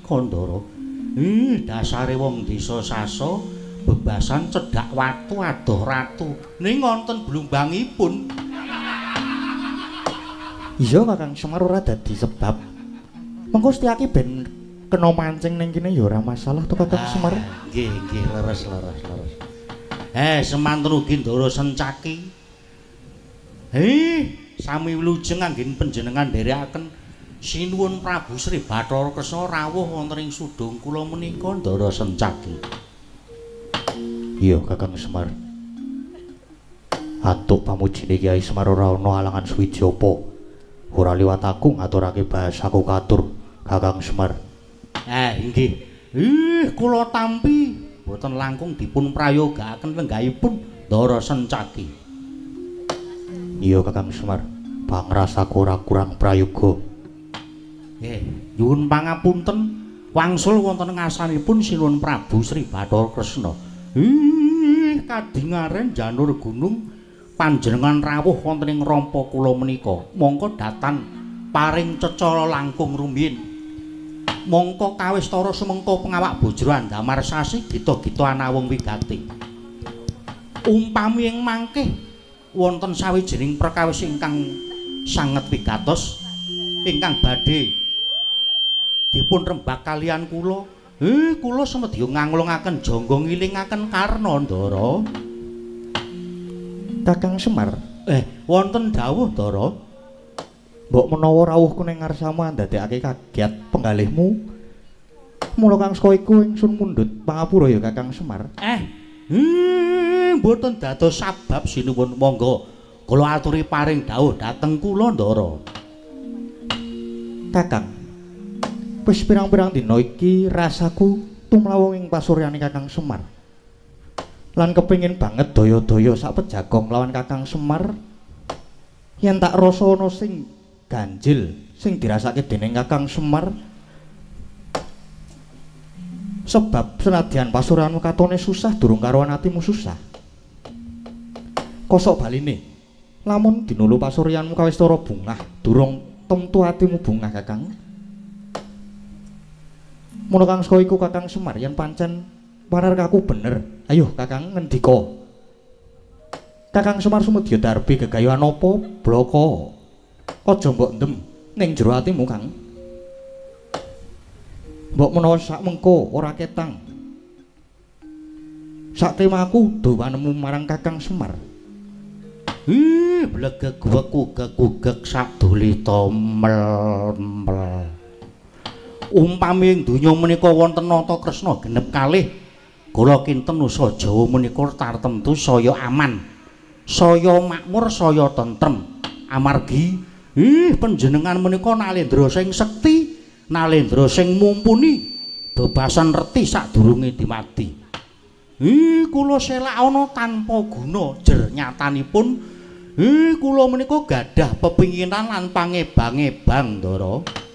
menika Ndara. Dasare wong desa Sasa bebasan cedhak watu adoh ratu. Ning wonten blumbangipun. Iya Kakang Semar ora dadi sebab. Mengko Setyaki ben kena mancing ning kene ya ora masalah to Kakang Semar. Nggih, leres. Semanten ugi Ndara Sencaki. Sami wilujeng anggen panjenengan nderekaken sinuwun Prabu Sri Bathara Kresna rawuh wonten ing sudung kula menika Ndara Sencaki. Iya Kakang Semar. Atuk pamujine Kyai Semar ora ana alangan suwiji apa. Ora liwat aku ngaturake bahasaku katur Kakang Semar. Nggih. Kula tampi boten langkung dipun prayogakaken lenggahipun Ndara Sencaki. Iya Kakang Semar. Pangrasaku ora kurang prayoga. Nyuwun pangapunten wangsul wonten ngasanipun Sinuwun Prabu Sri Bathara Kresna. Kadingaren janur gunung panjenengan rawuh wonten ing rampa kula menika. Mongko datan paring cecala langkung rumiyin. Mongko kawistara sumengko pengawak Bojro Andamar Sasi gita-gita anawung wigati. Umpami ing mangke wonten sawijining perkawis ingkang sanget wigatos ingkang badhe dipun rembak kalian kula. Kula semedya nganglungaken jangga ngilingaken Karna Ndara. Kakang Semar, wonten dawuh Ndara. Mbok menawa rawuhku ning ngarsamu ndadekake kagiat penggalihmu. Mula kang saka iku ingsun mundhut pangapura ya Kakang Semar. Mboten dados sabab sinuwun monggo kula aturi paring dawuh dhateng kula Ndara. Kakang, wis pirang-pirang dina iki rasaku tumlawung ing pasuryan Kakang Semar. Lan kepengin banget daya-daya sak pejagong lawan Kakang Semar. Yen tak rasa ana sing ganjil sing dirasake dening Kakang Semar. Sebab senadyan pasuryanmu katone susah durung karuan atimu susah. Kosok baline, lamun dinulu pasuryanmu kawistara bungah, durung temtu atimu bungah Kakang. Mula kang saka iku Kakang Semar yen pancen panarkaku bener. Ayo Kakang ngendika. Kakang Semar sumedya darbe gegayuhan apa bloko. Aja mbok ndem ning jero atimu Kang. Mbok menawa sak mengko ora ketang. Sak temaku dawanemu marang Kakang Semar. Blegeg-gugek sak dolita mel. Umpami ing donya menika wonten nata Kresna genep kalih, kula kinten usaha Jawa menika tartemtu saya aman, saya makmur, saya tentrem. Amargi panjenengan menika nalendra sing sekti, nalendra sing mumpuni, bebasan reti sadurunge dimati. Kula selak ana tanpa guna jer nyatanipun kula menika gadah pepinginan lan pangebang-ebang Ndara.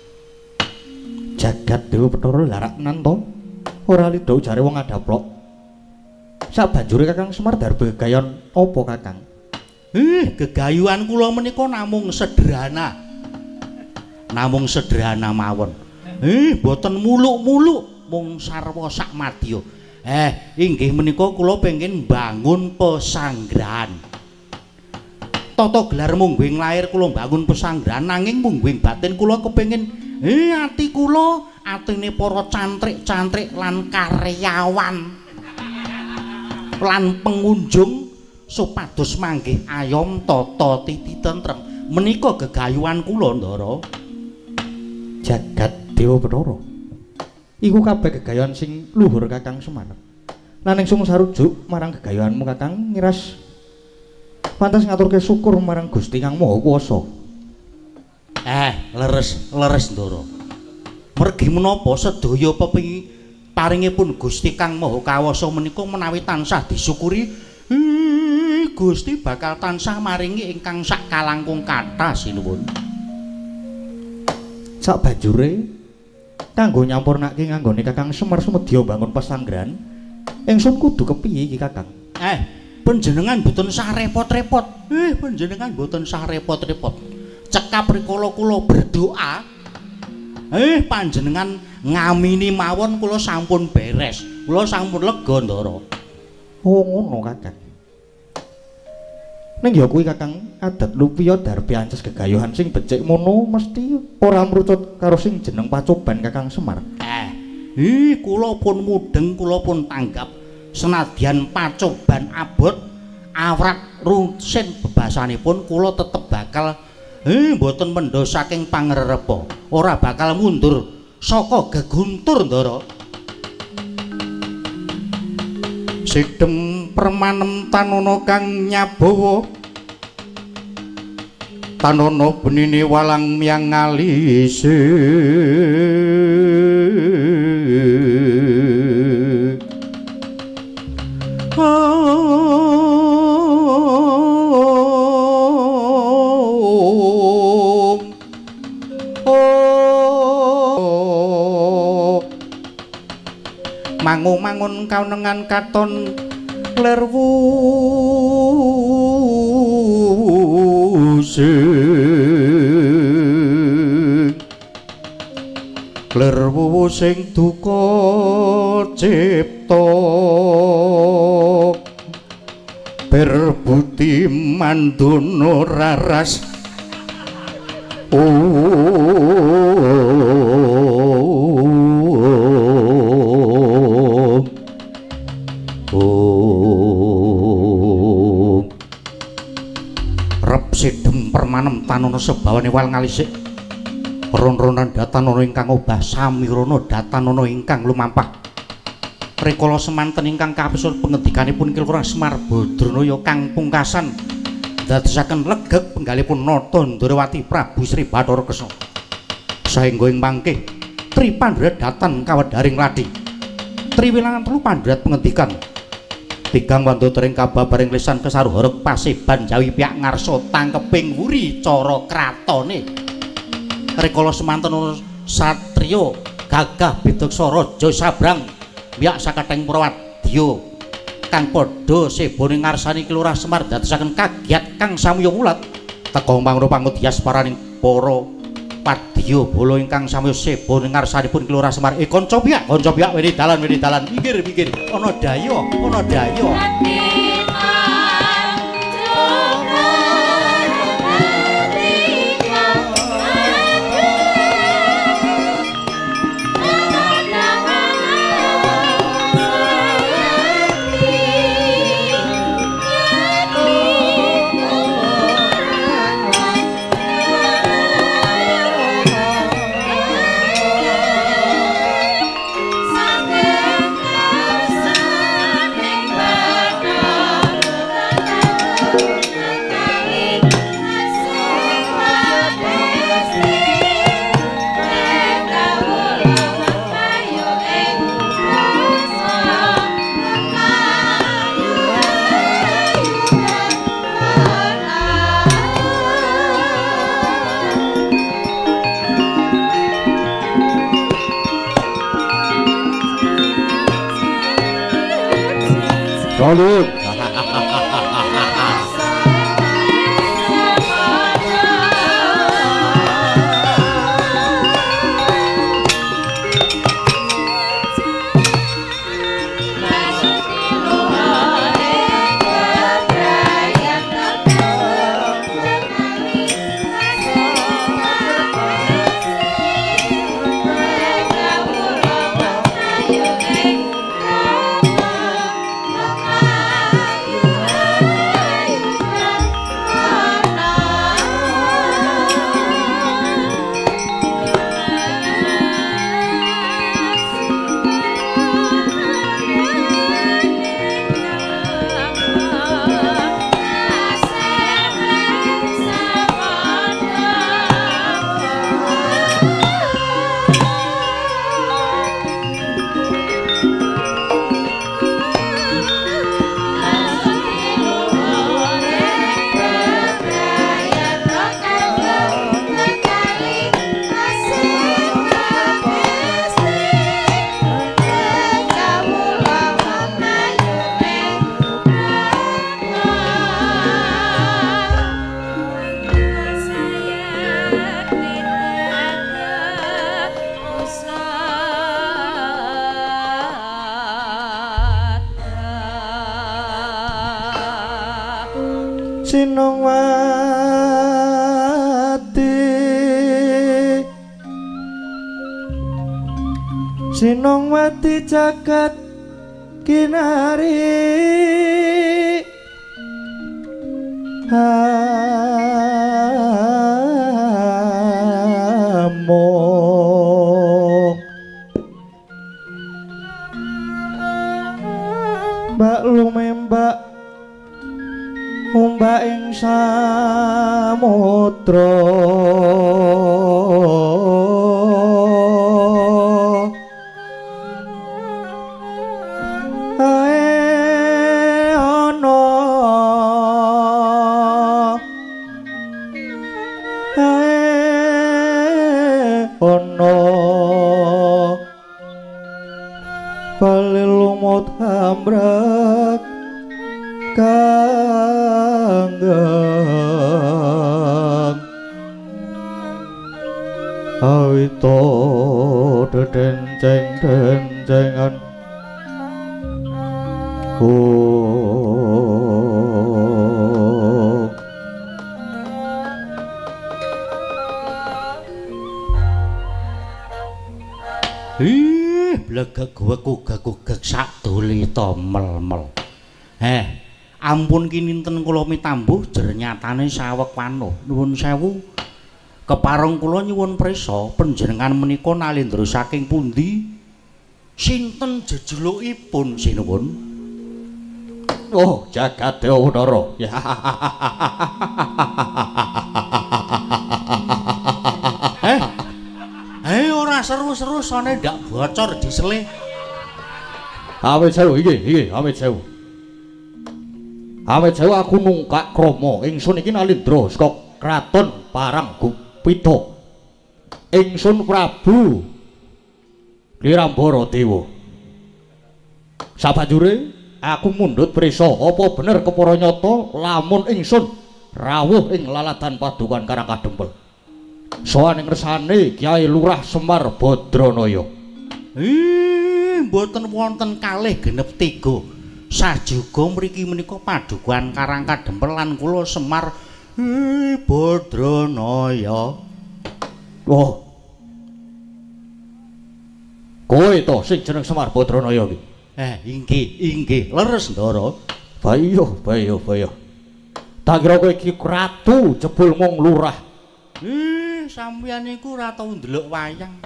Jagat Dewa Bathara laraknan to. Ora lida jare wong adaplok. Sabanjure Kakang Semar darbe gegayon apa Kakang? Gegayuhan kula menika namung sederhana. Namung sederhana mawon. Boten muluk-muluk mung sarwa sakmadya. Inggih menika kula pengin mbangun pesanggrahan. Tata gelar mungguing lair kula mbangun pesanggrahan nanging mungguing batin kula kepengin ati kula atine para cantrik-cantrik lan karyawan lan pengunjung supados manggih ayom tata titi tentrem. Menika gegayuhan kula Ndara. Jagat Dewa Bathara. Iku kabeh gegayuhan sing luhur Kakang Semar. Lan ingsun sarujuk marang gegayuhanmu Kakang ngiras pantes ngaturke syukur marang Gusti Kang Maha Kuwasa. Leres Ndara. Mergi menapa sedaya paringipun Gusti Kang Maha Kuwasa menika menawi tansah disyukuri, Gusti bakal tansah maringi ingkang sak kalangkung kathah sinuwun. Sak banjure kanggo nyampurnake nganggone Kakang Semar sumedya bangun pesanggrahan, ingsun kudu kepiye iki Kakang? Panjenengan mboten sah repot-repot. Panjenengan mboten sah repot-repot. Cekap rikala kula berdoa, panjenengan ngamini mawon kula sampun beres. Kula sampun lega Ndara. Oh ngono Kakang. Ning ya kuwi Kakang adat lupiya darbi ances gegayuhan sing becik mono mesti ora mrucut karo sing jeneng Pacoban Kakang Semar. Kula pun mudeng, kula pun tanggap senadyan Pacoban abot awrat rusin bebasanipun kula tetep bakal mboten mendho saking pangrerepa. Ora bakal mundur saka geguntur Ndara. Sidhem permanem tanana kang nyabawa tanana benine walang miyang ngalise mangun kaunengan katon klerwu sing duka cipta berbuti manduna raras rep sidhem permanem tanana sebawane wal ngalisik ron-ronan datanana ingkang obah samirana datanana ingkang lumampah rikala semanten ingkang kapisul pengedikanipun Ki Lurah Semar Badranaya kang pungkasan dadosaken legeg penggalipun nata Ndrawati Prabu Sri Bathara Kresna saengga ing mangke tripandhrat datan kawedaring ladi triwilangan telu pandhrat pengedikan tigang wandutering kababaring lisan kesaruharep Paseban Jawi pihak ngarsa tangkeping wuri cara kratone rikala semanten satriya gagah bidaksa raja sabrang pihak sakathing Prawadya kang padha sebone ngarsani Ki Lurah Semar dadosaken kagiat kang samya mulat teka pangrupangudias paraning para padya bala ingkang samya sebone ngarsanipun Ki Lurah Semar kanca pihak wedi dalan mikir ana daya Salut. Sinongwati jagat kinari among mbak lumembak umbak ing samudra lumut hamrak kanggang awito dedenceng-dencengan blegek gugek sak dolita mel-mel. Ampun kininten kula mitambuh jer nyatane saweg wanuh. Nuwun sewu. Kepareng kula nyuwun prisa panjenengan menika nalindra saking pundi? Sinten jejulukipun sinuwun? Oh, Jagat Dewa Batara. Ora seru-seru sone ndak bocor disele. Awit sewu iki, awit sewu. Awit sewu aku nungkak krama ingsun iki nalindra saka kraton Paranggupita. Ingsun Prabu Wirambara Dewa. Sabanjure aku mundhut prisa apa bener kepara nyata lamun ingsun rawuh ing laladan Padukan Karangkadempel. Soane ngersane Kyai Lurah Semar Badranaya. Mboten wonten kalih genep 3. Sajuga mriki menika Padukan Karangkadempel lan kula Semar Badranaya. Oh. Kowe to sing jeneng Semar Badranaya iki. Inggih, leres Ndara. Bayo. Tak kira kowe iki ratu jebul mung lurah. Sampeyan iku ora tau ndelok wayang.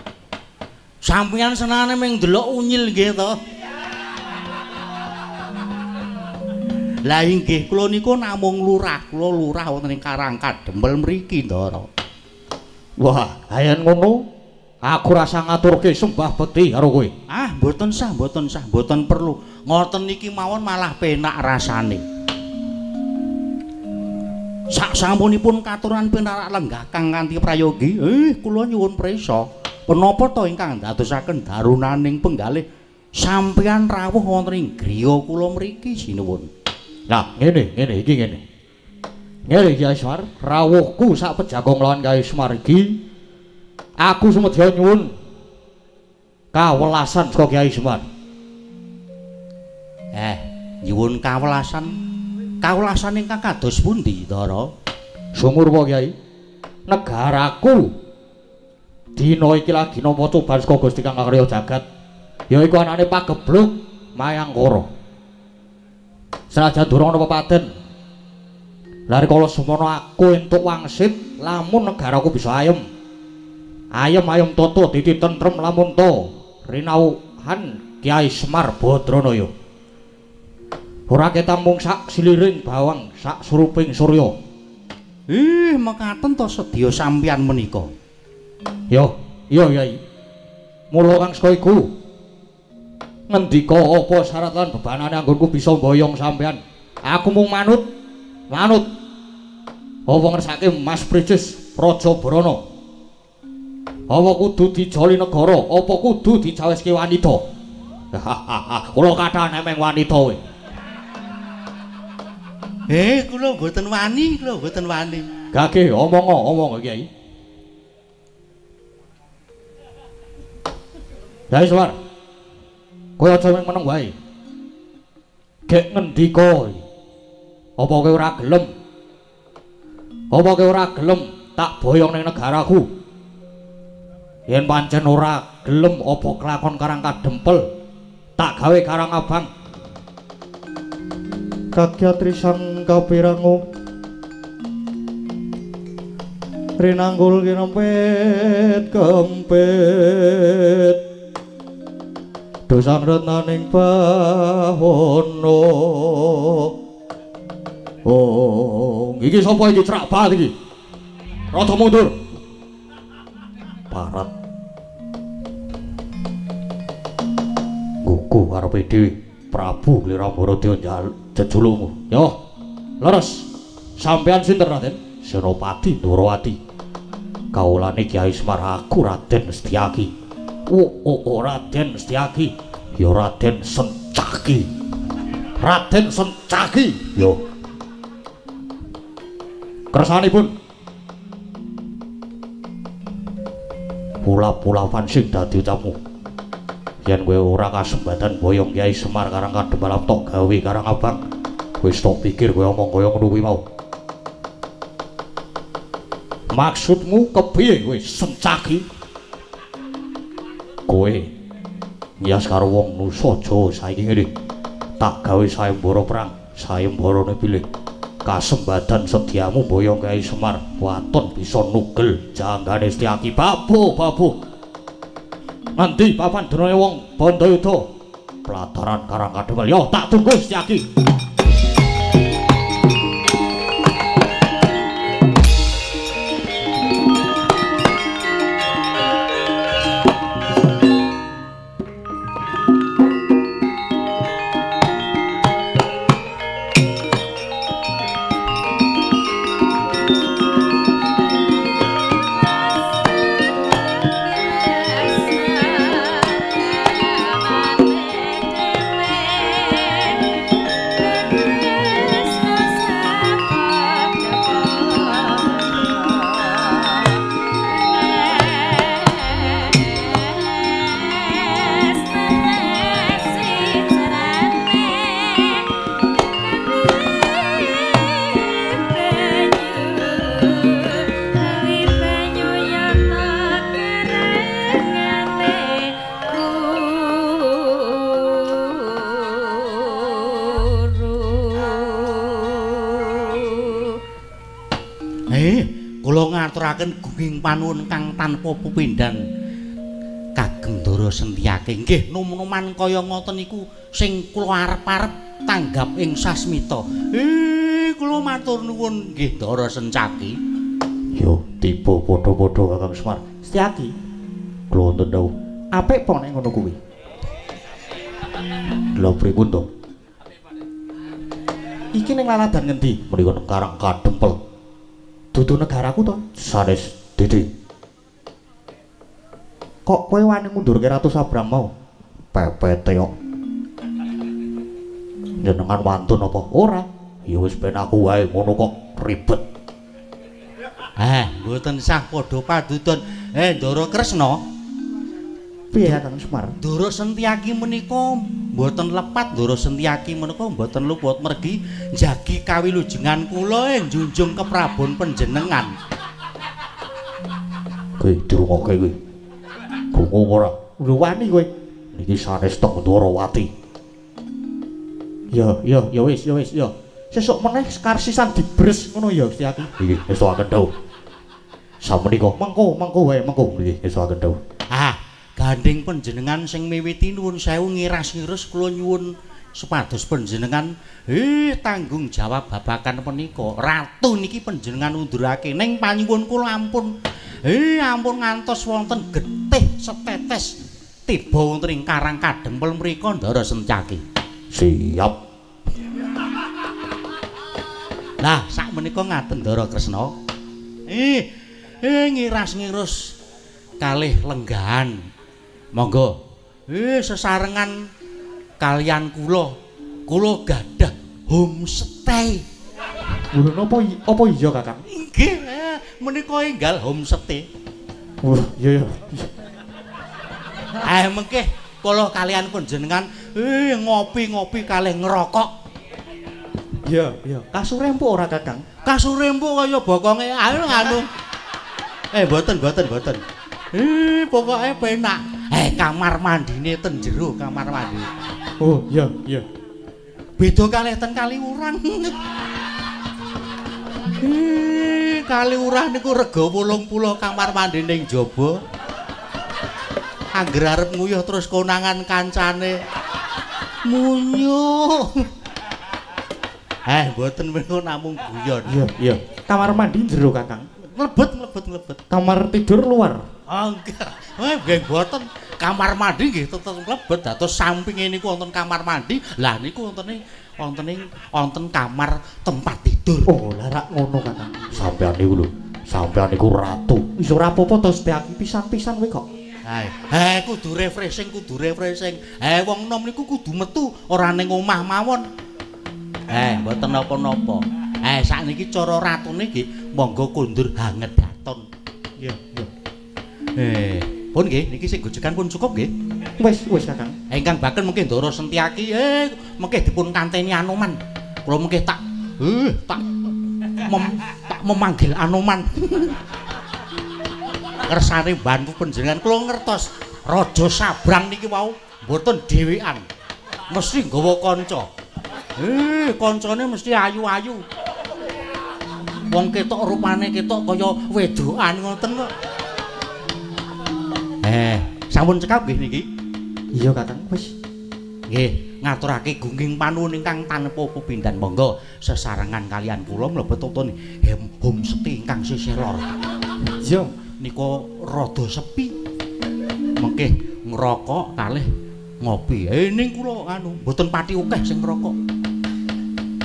Sampeyan senane mung ndelok unyil nggih to. Lah inggih kula niku namung lurah, kula lurah wonten ing Karangkadempel mriki Ndara. Wah, ayen ngono aku rasa ngaturke sembah bekti karo kowe. Mboten sah, mboten perlu. Ngoten niki mawon malah penak rasane. Saksampunipun katuran pinarak lenggakang kanthi prayogi, kula nyuwun prisa, punapa to ingkang dadosaken darunaning penggalih sampeyan rawuh wonten ing griya kula mriki sinuwun. Nah, ngene. Ngene Kyai Semar, rawuhku sak pejagong lawan Kyai Semar iki aku sumedya nyuwun kawelasan saka Kyai Semar. Nyuwun kawelasan. Kawelasan ingkang kados pundi, Ndara? Sumurwa Kyai, negaraku dina iki lagi nampa coban saka Gusti Kang Karya Jagat, yaiku anane Pagebluk Mayangkara. Senajan durung ana pepaten, lare kala semono aku entuk wangsit lamun negaraku bisa ayem. Ayem toto dititentrem lamun to rinauhan Kyai Semar Badranaya. Ora ketamung sak siliring bawang sak suruping surya. Mekaten to sedya sampeyan menika. Iya Yai. Mula kang saka iku ngendika apa syarat lan bebanane anggonku bisa mboyong sampeyan. Aku mung manut. Apa ngersake Mas Pricis Raja Brana? Apa kudu dijoli negara? Apa kudu dicaweske wanita? Kula kathah nemeng wanita kowe. Kula mboten wani. Gage omong Kyai. Kyai Semar. Kowe aja mung meneng wae. Gek ngendika. Apa kowe ora gelem Apa kowe ora gelem tak boyong ning negaraku? Yen pancen ora gelem apa kelakon Karang Kadempel, tak gawe Karang Abang. Kagyatri sang kapirangu rinanggul kinempit kempit dosang retnaning bahono. Oh, iki sapa iki crak banget iki? Rada mundur. Parat. Gugu karepe dhewe Prabu Glirambara jejulungmu. Yo, leres. Sampeyan sinten, Raden? Senopati Ndrawati. Kawulane Kyai Semar aku Raden Setyaki. Oh, Raden Setyaki. Ya Raden Sencaki. Raden Sencaki. Yo. Kersanipun pula-pulawan sing dadi tamu. Yen kowe ora kasempatan boyong Kyai Semar Karang Kadempel tok gawe Karang Abang, wis tok pikir kowe omong kaya ngono kuwi mau. Maksudmu kepiye kowe Sencaki? Kowe nyas karo wong Nusa Jawa saiki ngene. Tak gawe sayembara perang, sayembarane pilih. Kasembatan sediamu boyong Kyai Semar, waton bisa nugel janggane Setyaki. Babu. Nanti papan dunane wong Bandayuda pelataran Karang Kadempel. Yo tak tunggu Setyaki. Gunging panuwun kang tanpa pepindhan kagem Ndara Setyaki. Nggih, nom-noman kaya ngoten niku sing kula arep-arep tanggap ing sasmita. Kula matur nuwun nggih Ndara Setyaki. Yo, tiba padha-padha Kakang Semar. Setyaki. Kula wonten dawuh, apik po nek ngono kuwi. Lha pripun to? Iki ning laladan ngendi? Mriku nang Karang Kadempel. Dudu negaraku to? Sanes Didi. Kok kowe wani ngundurke Ratu Sabram mau? Pepete kok. Jenengan wantun apa? Ora. Ya wis ben aku wae ngono kok ribet. Mboten sah padha padudon. Ndara Kresna. Piye Kakang Semar? Ndara Setyaki menika mboten lepat. Ndara Setyaki menika mboten luput mergi njagi kawilujengan kula njunjung keprabon panjenengan. Kowe dirungokke kowe. Krungu ora? Lho wani kowe. Niki sanes tok Ndrawati. Ya wis. Sesuk meneh karsisan dibres ngono ya Setyaki. Nggih, estuaken dawuh. Samenika mengko wae mengko nggih estuaken dawuh. Gandeng panjenengan sing miwiti nuwun sewu ngiras-ngiris kula nyuwun supados panjenengan tanggung jawab babakan menika. Ratu niki panjenengan undurake ning panyuwun kula ampun. Ampun ngantos wonten getih setetes tiba wonten ing Karang Kadempel mriku Ndara Setyaki. Siap. Lah sakmenika ngaten Ndara Kresna. Ngiras-ngirus kalih lenggahan. Monggo. Sesarengan kalian kula gadah homestay. Lho apa iya Kakang? Nggih, menika enggal homestay. Iya. Mengke kula kalian panjenengan ngopi-ngopi kalih ngerokok. Iya, iya. Kasure empuk ora Kakang? Kasure empuk kaya bokonge anu. Mboten. Pokoke penak. Kamar mandine ten jero kamar mandi. Oh, iya, iya. Beda kalih ten Kaliurang. Kaliurang niku rega 80 kamar mandi ning jaba. Angger arep nguyuh terus konangan kancane. Munyuh. Mboten menika namung guyon. Iya, iya. Kamar mandi jero Kakang. Mlebet. Kamar tidur luar. Enggak. Nggih mboten. Kamar mandi nggih tetep mlebet. Dados sampinge niku wonten kamar mandi. Lah niku wonten kamar tempat tidur. Oh, lah rak ngono Kakang. Sampeyan niku lho. Sampeyan niku ratu. Wis ora apa-apa to sedeaki pisan-pisan kowe kok. Kudu refreshing. Wong enom niku kudu metu ora ning omah mawon. Mboten napa-napa. Sakniki cara ratune nggih monggo kondur hanget daton. Iya, iya. Pun nggih niki sing gojekan pun cukup nggih. Wis Kakang. Ingkang baken mungkin Ndara Sentyaki mengke dipun kanteni Anoman. Kula mengke tak memanggil Anoman. Kersane bantu panjenengan kula ngertos Raja Sabrang niki wau mboten dhewean. Mesti nggawa kanca. Kancane mesti ayu-ayu. Wong ketok rupane ketok kaya wedokan ngoten kok. Sampun cekap nggih niki? Iya Kakang, wis. Nggih, ngaturake gungging panuwun ingkang tanpa pepindhan. Monggo sesarengan kalian kula mlebet wonten homestay ingkang sisih lor. Iya, nika rada sepi. Mengke ngrokok kalih ngopi. Ning kula anu mboten pati akeh sing ngrokok.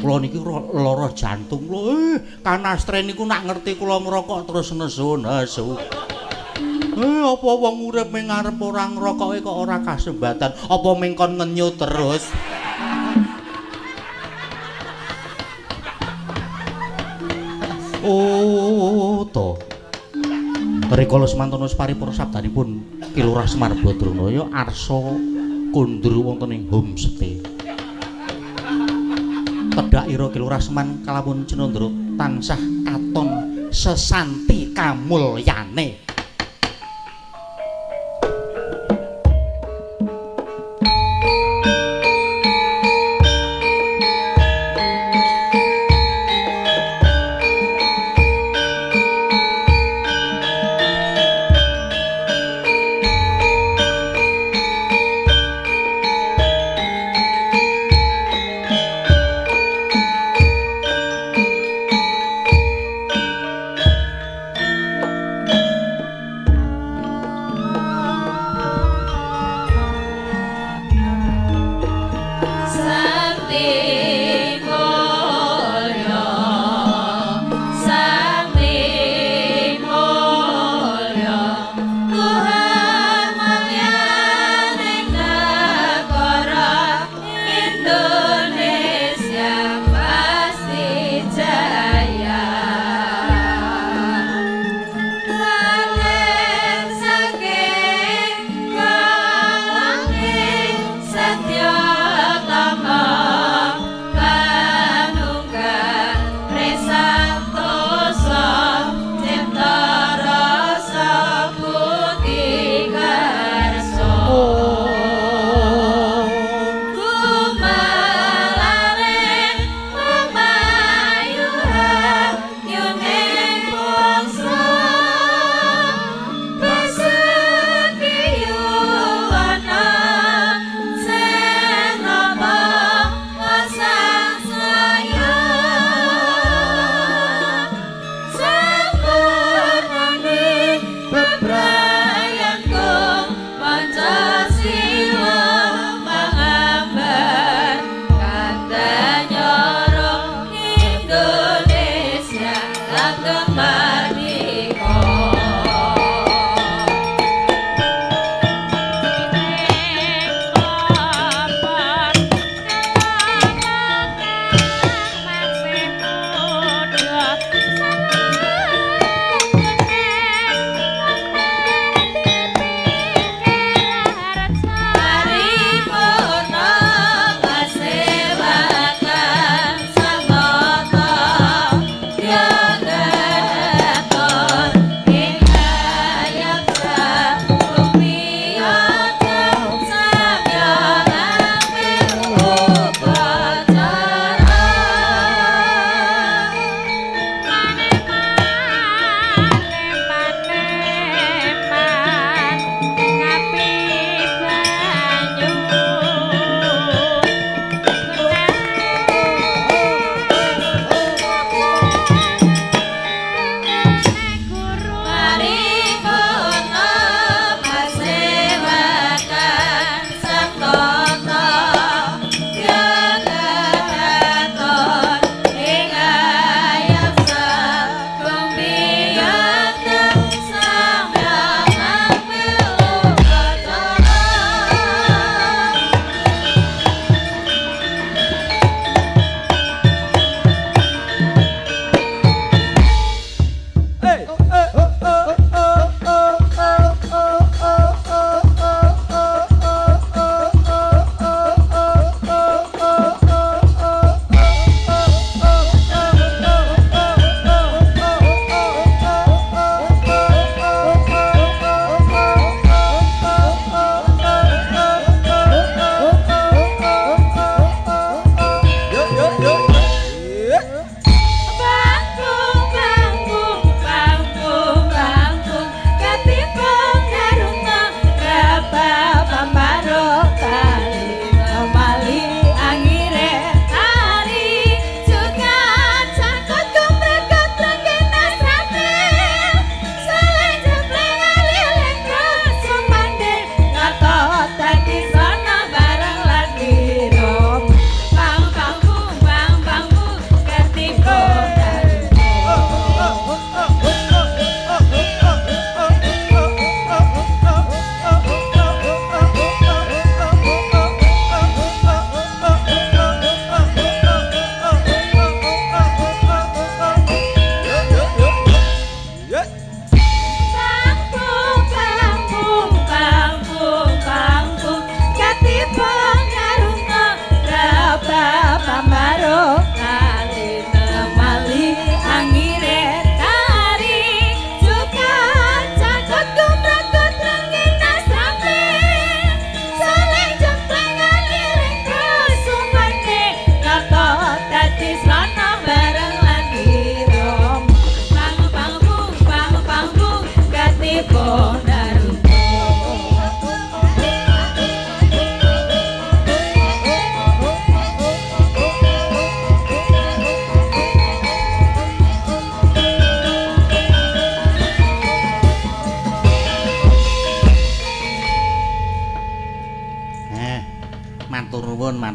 Kula niki lara jantung lho. Kanastre niku nak ngerti kula ngrokok terus nesu. Apa wong urip ning ngarep ora ngrokoke kok ora kasembatan? Apa mengkon ngenyut terus? Oh, to. Rikala semantana paripura sabdanipun Ki Lurah Semar Badranaya arsa kondur wonten ing homestay. Tedhak ira Ki Lurah Seman kalamun Cenandra tansah katon sesanti kamulyane.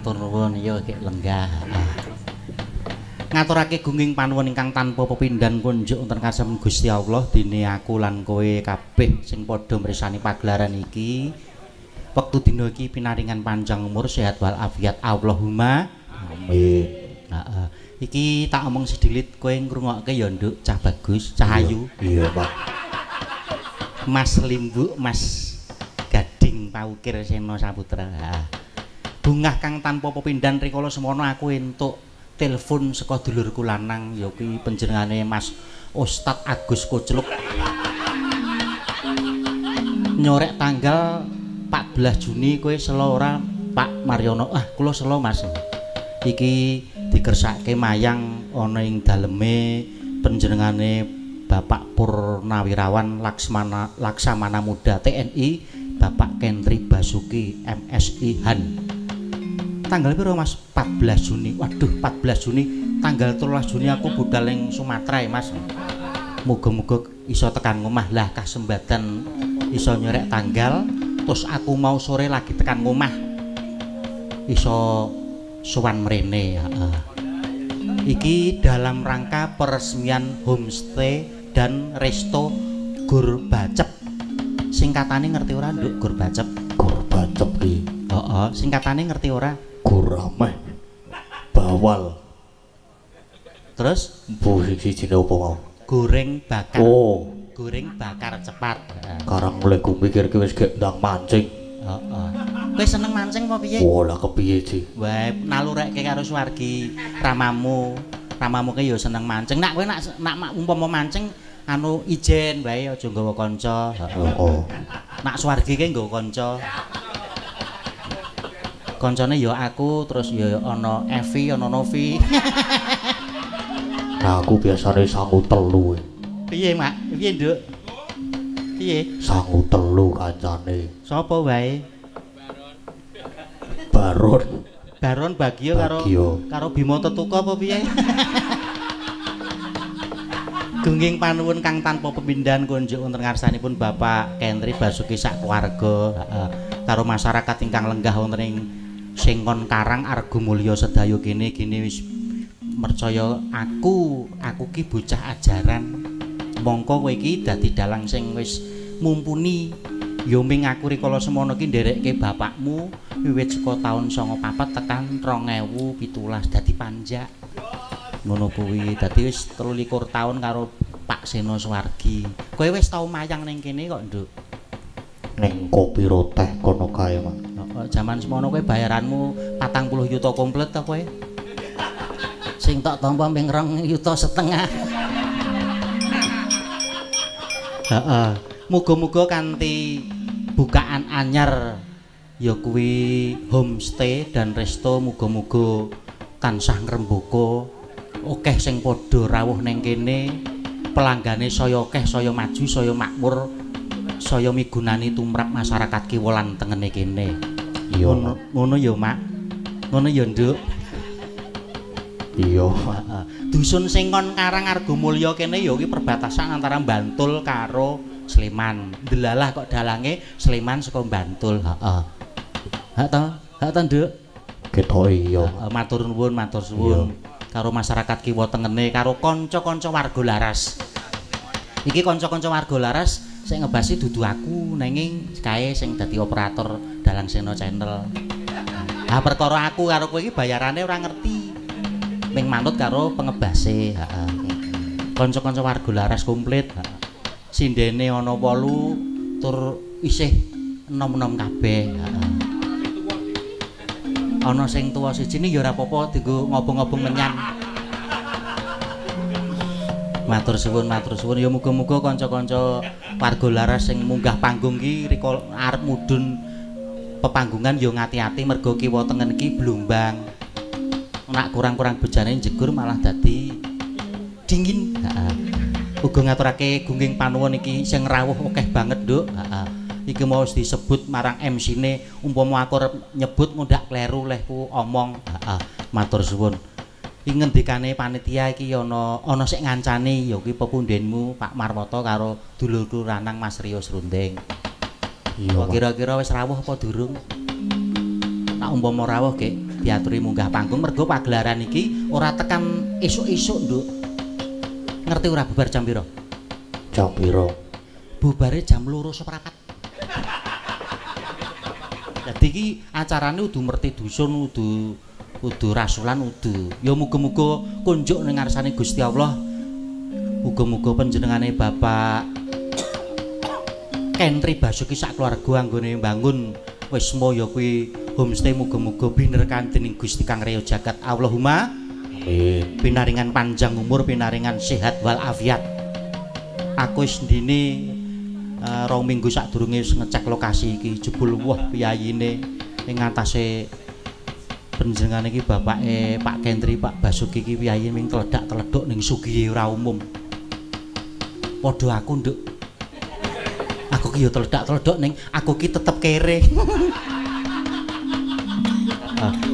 matur nuwun ya gek lenggah. Ngaturake gunging panuwun ingkang tanpa pepindhan kunjuk wonten kasem Gusti Allah dene aku lan kowe kabeh sing padha mirsani pagelaran iki. Wektu dina iki pinaringan panjang umur sehat wal afiat Allahumma amin. Heeh. Iki tak omong sedilit kowe ngrungokke ya Nduk, cah bagus, cah ayu. Iya, Pak. Mas Limbuk, Mas Gading Paukir Sena Saputra. Bungah kang tanpa pepindhan rikala semana aku entuk telepon saka dulurku lanang ya kuwi panjenengane Mas Ustad Agus Kocluk. Nyorek tanggal 14 Juni kowe selo ora Pak Maryono? Ah, kula selo Mas. Iki dikersake mayang ana ing daleme panjenengane Bapak Purnawirawan Laksamana Muda TNI Bapak Kendri Basuki MSI Han. Tanggal piro Mas? 14 Juni. Waduh, 14 Juni. Tanggal 13 Juni aku budal ning Sumatera ya Mas. Muga-muga iso tekan ngomah lah kasembatan iso nyorek tanggal terus aku mau sore lagi tekan ngomah iso sowan mrene ya. Iki dalam rangka peresmian homestay dan resto Gur Bacep. Singkatane ngerti ora Nduk Gur Bacep? Gur Bacep iki. Heeh, singkatane ngerti ora? Gurameh bawal. Terus Bu siji opo mau? Goreng bakar. Oh, goreng bakar cepat. Karang mulai ku mikir ki wis gek ndang mancing. Heeh. Kowe seneng mancing apa piye? Oh, lah kepiye, Ji? Wae nalurekke karo Suwargi ramamu. Ramamu ki ya seneng mancing. Nak kowe nak umpama mancing anu ijen wae aja nggawa kanca. Heeh. Oh. Nak Suwargi ki nggawa kanca. Koncone ya aku terus ya ana Evi, ana Novi. Nah, aku biasane sangu telu. Piye, Mak? Piye, Nduk? Piye? Sangu telu kancane. Sapa wae? Baron. Baron Bagio karo Bima Tetuka apa piye? Gungging panuwun kang tanpa pepindhan kunjuk wonten ngarsanipun Bapak Kendri Basuki sak keluarga, karo masyarakat ingkang lenggah wonten ing Singkon Karang Argomulya sedaya kene wis mercaya aku ki bocah ajaran. Mongko kowe iki dadi dalang sing wis mumpuni. Ya ming aku rikala semana ki nderekke bapakmu wiwit saka taun 94 tekan 2017 dadi panjak. Ngono kuwi dadi wis 23 taun karo Pak Seno Suwargi. Kowe wis tau mayang ning kene kok, Nduk? Ning kopi teh kono kae, Mas. Jaman semono kowe bayaranmu 40 juta komplit ta kowe? Sing tak tampa ping 2,5 juta. Heeh. Muga-muga kanthi bukaan anyar ya kuwi homestay dan resto muga-muga tansah ngrembaka akeh sing padha rawuh ning kene, pelanggane saya akeh, saya maju, saya makmur, saya migunani tumrap masyarakat kiwa lan tengene kene. Iya, ngono ya, Mak. Ngono ya, Nduk. Iya. Dusun Singkon Karang Argomulya kene ya iki perbatasan antara Bantul karo Sleman. Delalah kok dalange Sleman saka Bantul. Heeh. Hak ta, Nduk? Ketok iya. Matur nuwun, matur suwun. Karo masyarakat kiwa tengene karo kanca-kanca warga laras. Iki kanca-kanca warga laras sing ngebasi dudu aku nanging kae sing dadi operator Dalang Sena Channel. Ha perkara aku karo kowe iki bayarane ora ngerti. Ming manut karo pengebase, heeh. Kanca-kanca warga laras komplit, heeh. Sindene ana 8 tur isih enom-enom kabeh, heeh. Ana sing tuwa siji ya ora apa-apa dienggo ngobong-ngobong menyan. Matur suwun ya muga-muga kanca-kanca warga laras sing munggah panggung iki rikala arep mudhun pepanggungan ya ngati-ati mergo kiwa tengen iki blumbang. Nek kurang-kurang bejane jegur malah dadi dingin. Heeh. Uga ngaturake gungging panuwun iki sing rawuh akeh banget, Nduk. Heeh. Iki mau disebut marang MC-ne umpama aku arep nyebut mundak kleru lehku omong. Heeh. Matur suwun. Iki ngendikane panitia iki ana sik ngancani ya kuwi pepundhenmu Pak Marwoto karo dulurku lanang Mas Rio Srundeng. Iya. Kira-kira wis rawuh apa durung? Nek umpama rawuh, Gek, diaturi munggah panggung mergo pagelaran iki ora tekan esuk-esuk, Nduk. Ngerti ora bubar jam pira? Jam pira? Bubare jam 2:15. Dadi iki acarane udu merti dusun, udu rasulan, udu. Ya muga-muga kunjuk ning ngarsane Gusti Allah. Muga-muga panjenengane Bapak Kentri Basuki sak keluarga anggone mbangun Wisma ya kuwi homestay muga-muga binerkan dening Gusti Kang Raya Jagat. Allahumma amin. Pinaringan panjang umur, pinaringan sehat wal afiat. Aku wis ndine rong minggu sadurunge ngecek lokasi iki jebul wah piyayine ing ngatasé panjenengane iki bapake Pak Kentri Pak Basuki iki piyayi ming teledak-teleduk ning sugihe ora umum. Padha aku, Nduk. Aku ki yo teledak-teleduk ning aku ki tetep kere.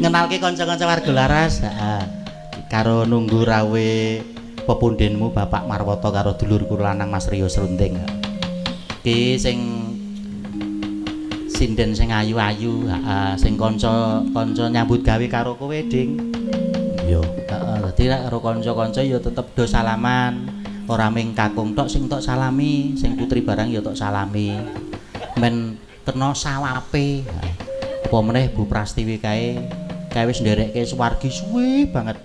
Ngenalke kanca-kanca warga laras, karo nunggu rawe pepundhenmu Bapak Marwata karo dulurku lanang Mas Rio Srunding. Iki sing sinden sing ayu-ayu, sing kanca-kanca nyambut gawe karo kowe, Ding. Iya, dadi karo kanca-kanca ya tetep do salaman. Ora ming kakung tok sing tok salami, sing putri barang ya tok salami. Men kena sawape. Apa meneh Bu Prastiwi kae wis nderekke swargi suwe banget.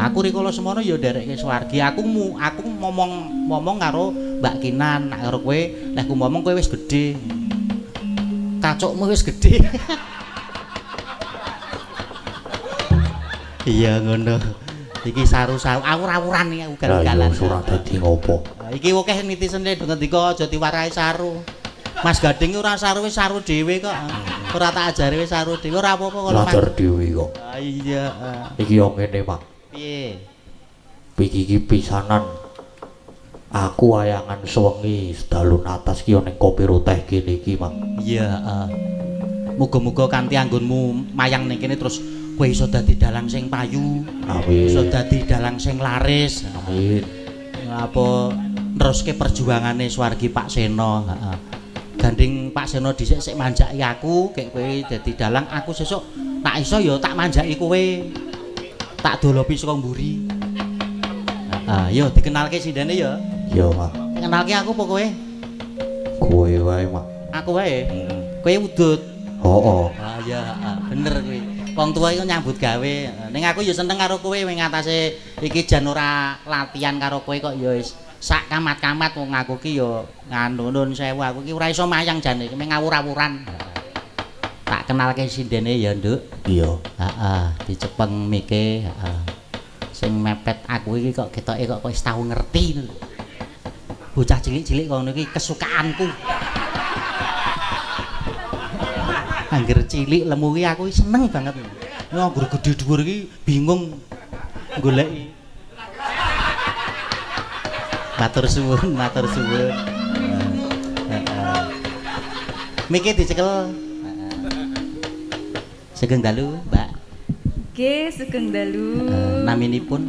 Aku rikala semono ya nderekke swargi. Aku ngomong karo Mbak Kinan, nak karo kowe, lek ku ngomong kowe wis gedhe. Kacukmu wis gedhe. Iya ngono. Iki saru-saru awur-awuran iki ugal-ugalan. Lah ora dadi ngopo. Iki akeh netizen do ngendika aja diwarai saru. Mas Gading ora saru wis saru dhewe kok. Ora tak ajari wis saru dhewe ora apa-apa kok. Belajar dhewe kok. Iya. Iki yo ngene, Pak. Piye? Iki pisanan. Aku wayangan sewengi sedalun atas ki ning kopi roteh kene iki, Mang. Iya, Muga-muga kanthi anggonmu mayang ning kene terus kowe iso dadi dalang sing payu. Amin. Iso dadi dalang sing laris. Amin. Apa neruske perjuangane swargi Pak Seno, Gandeng Pak Seno dhisik sik manjaki aku, kek kowe dadi dalang, aku sesuk tak iso ya tak manjaki kowe. Tak dolopi saka mburi. Yo dikenalke sindene ya. Iya, Mak. Kenalke aku apa kowe? Kowe wae, Mak. Aku wae. Kowe udut. Hooh. Iya, bener kuwi. Wong tuwa iku nyambut gawe. Ning aku ya seneng karo kowe ing atase iki jan ora latihan karo kowe kok ya wis sak kamat-kamat wong aku ki ya nganu nun sewu aku ki ora iso mayang jane ming ngawur-awuran. Tak kenalke sindene ya, Nduk. Iya. Dicepeng mike, Sing mepet aku iki kok ketoke kok wis tau ngerti. Bocah cilik-cilik kono iki kesukaanku. Angger cilik lemu iki aku seneng banget. Nek anggur gedhe dhuwur iki bingung goleki. Matur suwun, matur suwun. Miki dicekel. Sugeng dalu, Mbak. Nggih, sugeng dalu. Naminipun?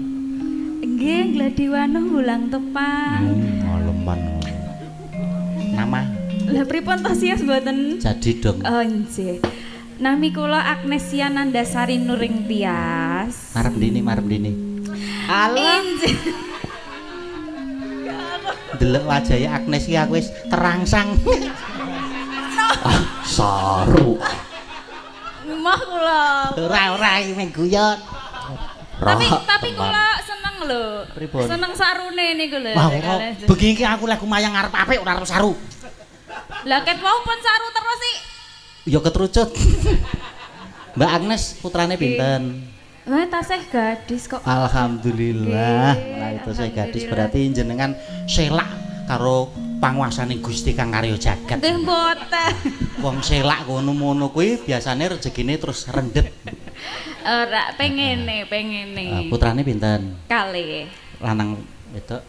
Nggih, Gladiwano Wulang Tepang. Aleman. Nama? Lah pripun to sias mboten? Jadi dong. Oh, nggih. Nami kula Agnesia Nandasari Nuring Tias. Marep dini. Alah. Delok wajahe Agnes iki aku wis terangsang. Saru. Mah kula. Ora iki mung guyon. Tapi kula seneng lho. Pripun? Seneng sarune niku lho. Wah, bengi iki aku lek mayang ngarep apik ora arep saru. Lah ket wau pun saru terus sih. Ya ketrucut. Mbak Agnes putrane pinten? Tasih gadis kok. Alhamdulillah. Nggih, Lah itu saya gadis alhamdulillah. berarti jenengan selak karo panguasane Gusti Kang Karya Jagat. Nggih mboten. Wong selak ngono-ngono kuwi biasane rezekine terus rendet. Ora pengene. Putrane pinten? Kalih. Lanang wedok.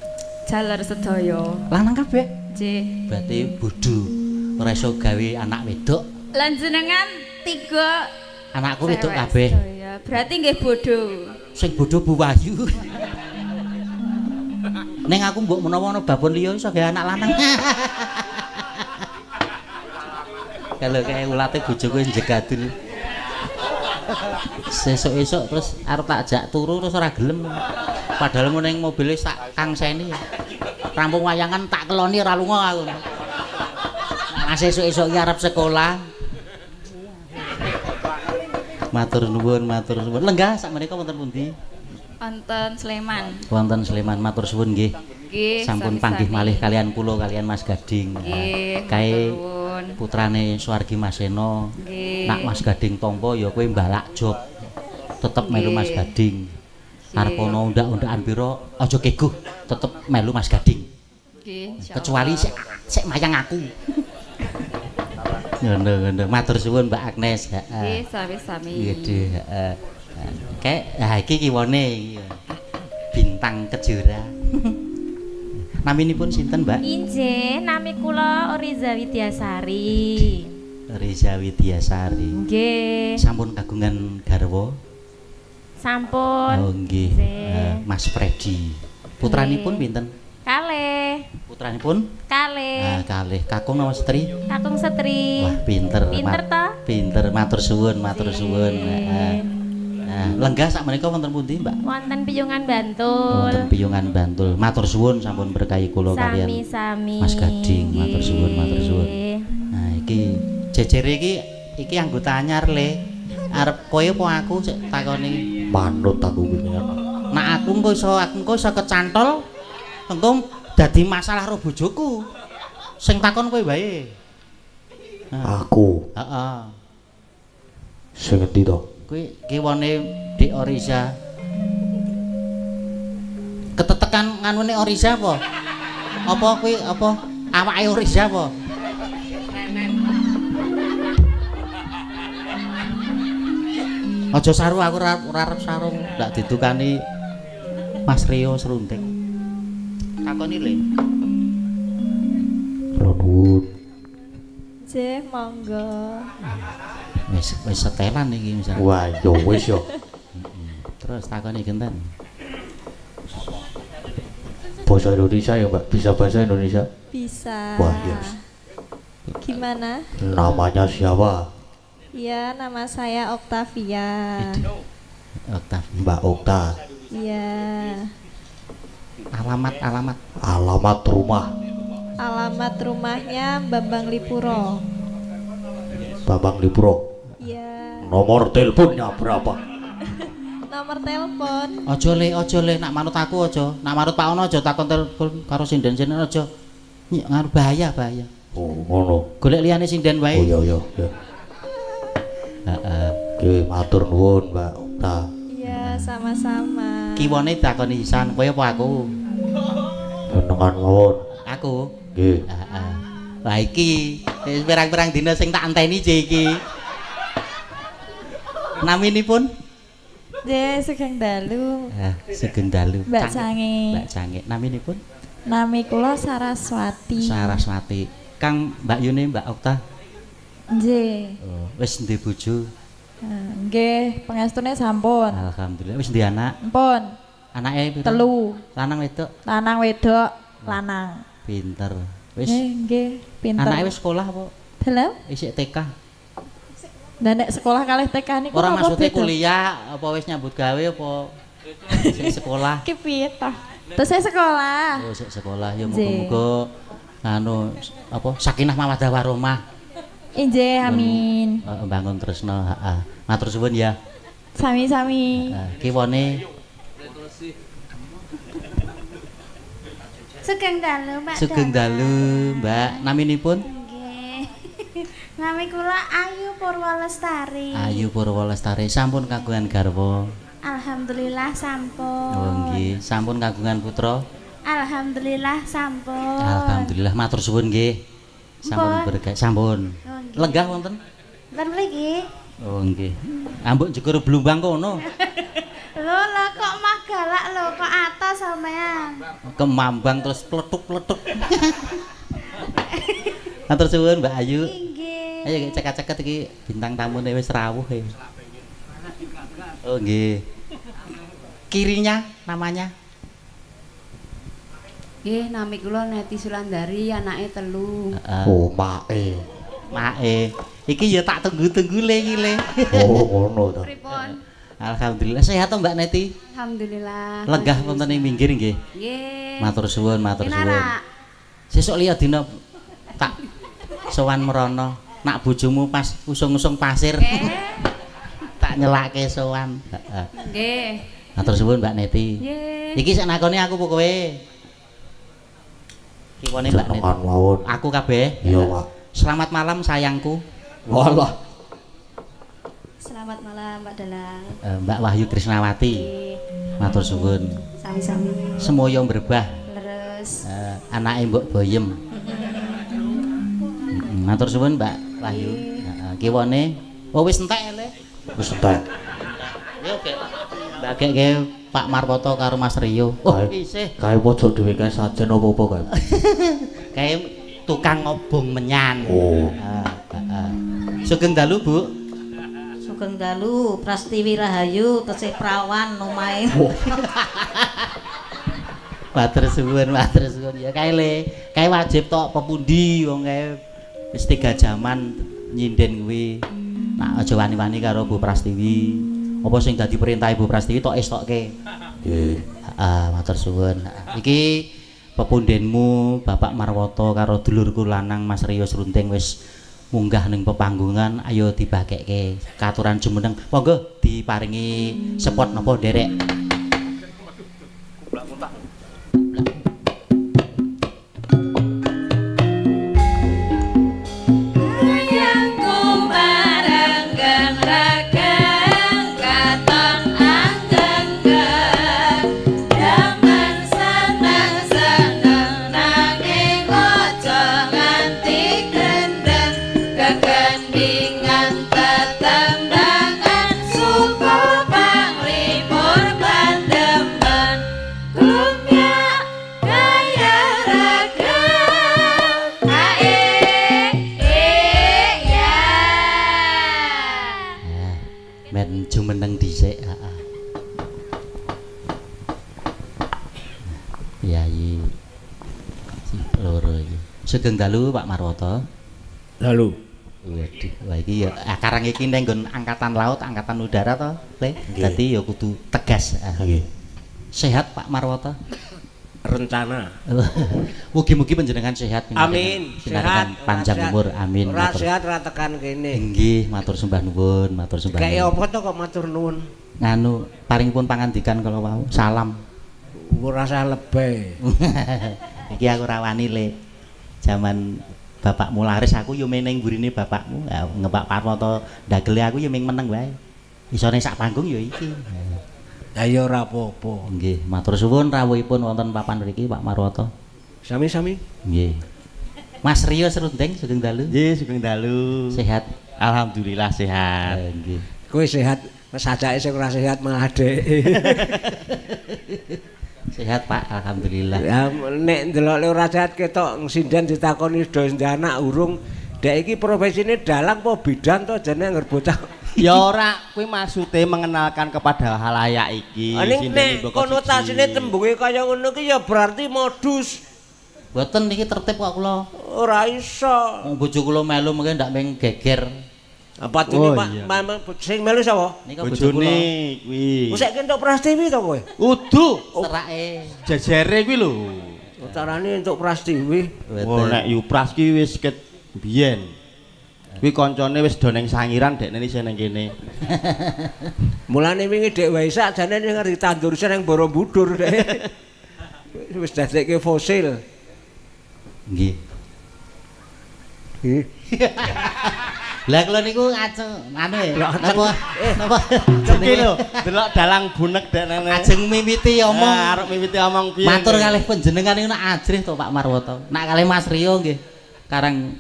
Jaler sedaya. Lanang kabeh. Nggih. Berarti bodho. Ora iso gawe anak wedok. Lan jenengan 3 Anakku wedok cewek kabeh. sedaya. Berarti nggih bodho. Sing bodho Bu Wahyu. Ning aku mbok menawa ana babon liya iso gawe anak lanang. Kalau kayak ulate bojoku jegadul. Sesuk-esuk terus arep tak jak turu terus ora gelem. Padahal ngene ning mobile sak kangseni. Rampung wayangan tak keloni ora lunga aku. Mas esuk-esuk iki arep sekolah. Matur nuwun, matur nuwun. Lenggah sak menika wonten pundi? Wonten Sleman. Wonten Sleman, matur suwun nggih. Nggih. Sampun panggih malih kalian kula kalian Mas Gading. Nggih. Kae putrane Suwargi Maseno. Nggih. Nak Mas Gading tampa ya kowe mbalak job. Tetep melu Mas Gading. Arep ana undak-undakan pira aja keguh, tetep melu Mas Gading. Nggih, Kecuali sik mayang aku. Ngono-ngono. Matur suwun Mbak Agnes. Nggih, sami-sami. Nggih, heeh. Kayak iki kiwane iki. Bintang Kejora. Naminipun sinten, Mbak? Injih, nami kula Riza Widyasari. Riza Widyasari. Nggih. Sampun kagungan garwa? Sampun. Oh, nggih. Mas Freddy. Putranipun pinten? Kalih. Putranipun? Kalih. Kalih. Kakung nama Setri? Kakung Setri. Wah, pinter. Pinter to? Pinter, matur suwun, matur suwun. Lenggah sak menika wonten pundi, Mbak? Wonten Piyungan Bantul. Wonten Piyungan Bantul. Matur suwun sampun berkahi kula kalian. Sami-sami. Mas Gading, matur suwun, matur suwun. Nah, iki jejere iki anggota anyar le. Arep kowe apa aku sik takoni Manut aku wingi. Nak aku engko iso kecantol engko dadi masalah karo bojoku. Sing takon kowe wae. Aku. Heeh. Sing endi to? Kowe kiwane Dik Oriza. Ketetekan nganune Oriza apa? Apa kowe apa awake Oriza apa? Aja saru aku ora arep sarung, ndak didukani Mas Rio Serundeng. Takoni le. Nuwun. Nggih, monggo. Wis setelan iki misal. Wah, yo wis yo. Terus takoni genten. Bahasa Indonesia ya, Mbak? Bisa bahasa Indonesia? Bisa. Wah, yes. Gimana? Namanya siapa? Iya, nama saya Oktavia. Oktavia. Mbak Okta. Iya. Alamat rumah. Alamat rumahnya Bambang Lipuro. Babang Lipuro. Iya. Nomor teleponnya berapa? Nomor telepon. Aja le nak manut aku aja. Nak manut Pak Ono aja takon telepon karo sinden-sinden aja. Nyek ngaruh bahaya. Oh, ngono. Golek liyane sinden wae. Oh iya. Heeh. Oke, matur nuwun Mbak Okta. Iya, sama-sama. Kiwane takoni isan, kowe apa aku? Jenengan mawon. Aku. Nggih. Heeh. Lah iki wis pirang-pirang dina sing tak enteni iki. Naminipun? Nggih, Sugeng Dalu. Sugeng Dalu. Mbak Cange. Mbak Cange. Naminipun? Nami kula Saraswati. Saraswati. Kang Mbak Yune, Mbak Okta. Nggih. Oh, wis ndek bojo. Nggih, pangestune sampun. Alhamdulillah wis ndek anak. Ampun. Anake piro? 3. Lanang wedok. Lanang wedok, lanang. Pinter. Wis. Nggih, pinter. Anake wis sekolah apa? Belum? Isik TK. Lah nek sekolah kalih TK niku Ora apa maksudnya beda? kuliah apa wis nyambut gawe apa isik sekolah? Ki piye to? Terus saya sekolah. Oh, isik sekolah ya muga-muga anu apa sakinah mawaddah warahmah. Injih, amin. Bangun tresno, heeh. Matur suwun ya. Sami-sami. Kiwane Sugeng Dalu, Mbak. Sugeng Dalu, Mbak. Naminipun? Nggih. Nami kula Ayu Purwolestari. Ayu Purwolestari. Sampun kagungan garwa? Alhamdulillah sampun. Oh nggih. Sampun kagungan putra? Alhamdulillah sampun. Alhamdulillah matur suwun nggih. Sampun berkah. Sampun. Oh, nggih. Lenggah wonten? Wonten mriki. Oh nggih. Ambuk jegur blumbang kono. Lho lah kok mah galak lho, kok atos sampean. Kemambang terus pletuk-pletuk. Matur suwun Mbak Ayu. Nggih. Ayo ceket-ceket iki bintang tamune wis rawuh e. Oh nggih. Kirinya namanya? Nggih, nami kula Neti Sulandari, anake 3. Oh, Mae. Mae. Iki ya tak tunggu-tunggu le iki le. Oh, ngono to. Pripun? Alhamdulillah sehat to Mbak Neti. Alhamdulillah. Lenggah wonten ing pinggir nggih. Nggih. Matur suwun, matur suwun. Kinara. Sesuk liya dina tak sowan merono. Nak bojomu pas usung-usung pasir. Tak nyelake sowan. Heeh. Nggih. Matur suwun Mbak Neti. Nggih. Iki sak nakoni aku apa kowe? Kiwane Mbak Neti. Jenengan mawon. Aku kabeh. Iya, Pak. Selamat malam sayangku. Walah. Selamat malam Mbak Dalang. Mbak Wahyu Krisnawati. Matur suwun. Sami-sami. Semoyo berbah. Leres. Anake Mbok Boyem. Matur suwun Mbak Wahyu. Heeh, kiwane. Oh wis entek le. Wis entek. Ya oke. Mbak Gek Pak Marwoto karo Mas Rio. Oh isih. Kae pojok dhewe kae sajen apa-apa kae. Kae tukang ngobong menyan. Oh. Heeh. Sugeng dalu, Bu. Sugeng dalu Prastiwi Rahayu tesih prawan omahe. Matur suwun, matur suwun. Ya kae le, kae wajib tok pepundi wong kae wis 3 jaman nyinden kuwi. Nak aja wani-wani karo Bu Prastiwi. Apa sing dadi perintah Ibu Prastiwi tok estokke. Nggih. Heeh, matur suwun. Iki pepundenmu Bapak Marwoto karo dulurku lanang Mas Rio Srunting wis munggah ning pepanggungan, ayo dibagekke katuran jumeneng. Monggo diparingi support napa nderek. Jumeneng dhisik, heeh. Yayi. Si loro iki. Sugeng dalu Pak Marwoto. Dalu. Waduh, wah iki ya karang iki ning nggon angkatan laut, angkatan udara to, Le. Dadi ya kudu tegas. Nggih. Sehat Pak Marwoto. Rencana. Mugi-mugi panjenengan sehat. Amin. Sehat, panjang umur. Amin. Ora sehat ora tekan kene. Nggih, matur sembah nuwun, matur sembah. Kayak apa to kok matur nuwun? Nganu, paringipun pangandikan kalau wau. Salam. Ora usah lebay. Iki aku rawani Le. Zaman bapakmu laris aku yo meneng gurine bapakmu. Ya ngepak Parwoto ndagele aku yo ming meneng wae. Isone sak panggung yo iki. Ayo ora apa-apa. Nggih, matur suwun rawuhipun wonten papan mriki Pak Marwoto. Sami-sami. Nggih. Mas Rio Srunting sugeng dalu. Nggih, sugeng dalu. Sehat. Alhamdulillah sehat. Nggih. Kowe sehat, sajake sing ora sehat malah adeke. Sehat Pak, alhamdulillah. Ya nek ndelok ora sehat ketok sinden ditakoni do anak urung. Dek iki profesine dalang apa bidan to jane ngger bocah. Ya ora, kuwi maksude mengenalkan kepada halayak iki. Nek konotasine tembunge kaya ngono ki ya berarti modus. Mboten niki tertib kok kula. Ora iso. Wong bojo kula melu mengke ndak meng geger. Apa tune Pak sing melu sapa? Nika bojo kula. Bojone kuwi. Wis entuk Prastiwi to kowe? Udu Serake. jejere kuwi lho. Carane entuk Prastiwi. Oh nek Yupras ki wis ket biyen. Kuwi kancane wis do ning Sangiran dekne isih ning kene. Mulane wingi Dek Waisak jane ning ngerti tandur sing Borobudur dek. Wis dadekke fosil. Nggih. Lah kula niku anu napa Iki lho, delok dalang bunek dekne. ajeng miwiti omong Arep miwiti omong piye. matur kalih panjenengan niku nak ajrih to Pak Marwoto. Nak kalih Mas Rio nggih. Karang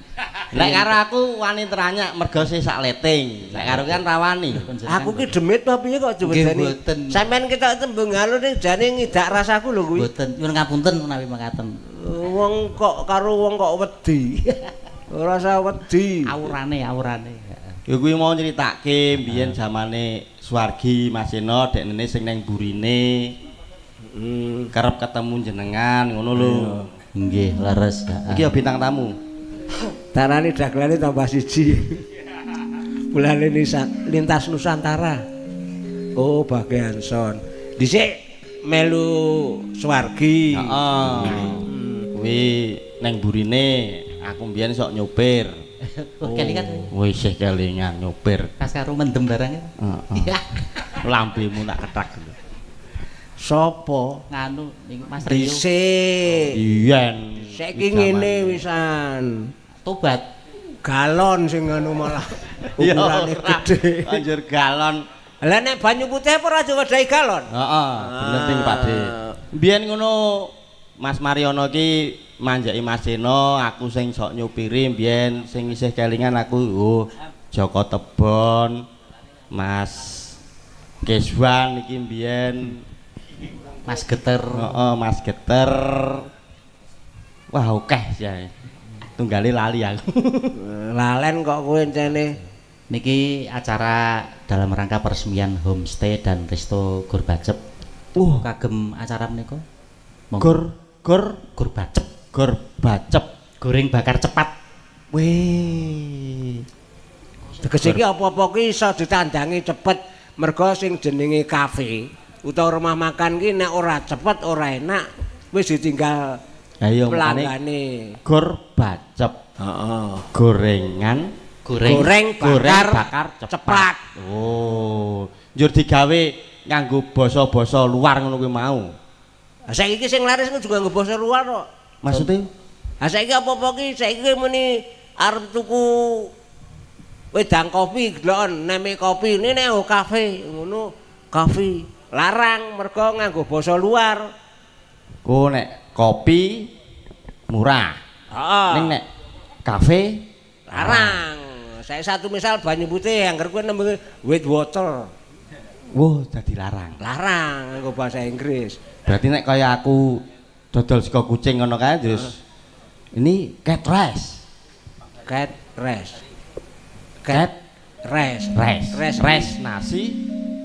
Lek karo aku wani teranyak mergo sih sak leting. Lek karo kan rawani. Aku ki demit apa piye kok jebedane. Sampeyan ketok tembung alus ning jane ngidak rasaku lho kuwi. Mboten, nyuwun ngapunten menawi mekaten. Wong kok karo wong kok wedi. Ora usah wedi. Aurane. Ya kuwi mau nyeritake biyen zamane Suwargi Mas Eno dekne sing ning burine. Kerep ketemu jenengan ngono lho. Nggih, leres. Iki ya bintang tamu. Tarane dagelane tambah siji. Bulane lintas Nusantara. Oh, bagian son. Dhisik melu Suwargi. Heeh. Kuwi neng burine aku mbiyen sok nyopir. Kelingan. Wis isih kelingan nyopir. Pas karo mendem barangnya. Heeh. Lambemu tak kethak. Sopo? Nganu ning Mas Rio. Dhisik. Iyen. Saiki ngene wisan. Tobat. Galon sing anu malah ukurane gedhe. Anjir galon. Lah nek banyu putih apa ora diwedahi galon? Heeh, bener ning Pakde. Mbiyen ngono Mas Mariono ki manjaki Mas Seno, aku sing sok nyupiri mbiyen sing isih kelingan aku Joko Tebon, Mas Keswan iki mbiyen Mas Geter. Heeh, Mas Geter. Wah, akeh ya. Tunggale lali aku. Lalen kok kowe encene. Niki acara dalam rangka peresmian homestay dan resto Gorbacep. Kagem acara menika. Gorbacep. Gorbacep. Goreng bakar cepat. Weh. Tegese iki apa-apa ki iso ditandangi cepet mergo sing jenenge kafe utawa rumah makan ki nek ora cepet ora enak wis ditinggal Ayo pelangane. Gorbacep. Heeh. Gorengan Goreng bakar cepat. Oh, njur digawe nganggo basa-basa luar ngono kuwi mau. Lah saiki sing laris juga nggo basa luar kok. Maksude? Lah saiki apa-apa ki saiki muni arep tuku wedang kopi delokon neme kopi ini nek kafe ngono kafe larang mergo nganggo basa luar. Ku nek kopi murah. Heeh. Ning nek kafe larang. Saya satu misal banyu putih angger kuwi nembe with water. Wah, dadi larang. Larang nganggo bahasa Inggris. Berarti nek kaya aku dodol sego kucing ngono kae terus ini cat rice. Cat rice. Cat rice. Rice nasi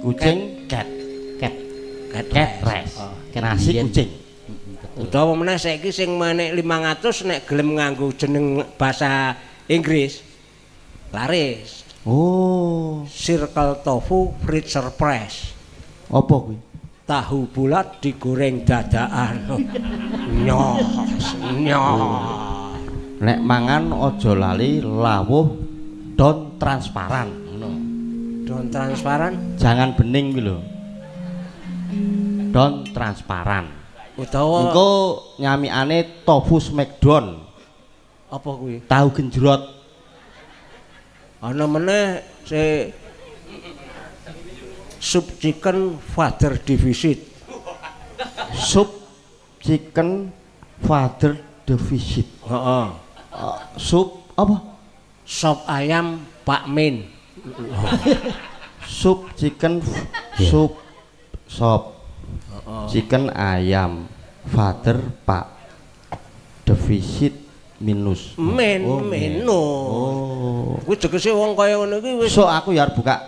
kucing cat. Cat rice. Nasi kucing. Utawa meneh saiki sing menek 500 nek gelem nganggo jeneng bahasa Inggris laris. Oh, Circle tofu fried surprise. apa kuwi? Tahu bulat digoreng dadakan. Nyos. Nek mangan aja lali lawuh don transparan ngono. Don transparan Jangan bening kuwi lho. Don transparan. utawa Engko nyamikane tofu smackdown. apa kuwi? Tahu genjrot. Ana meneh sup chicken father deficit. Sup chicken father deficit. Heeh. Sup apa? Sop ayam Pak Min. Sup chicken sup sop. Chicken ayam father Pak deficit minus. Menu. Oh. Kuwi tegese wong kaya ngono kuwi wis So aku ya arep buka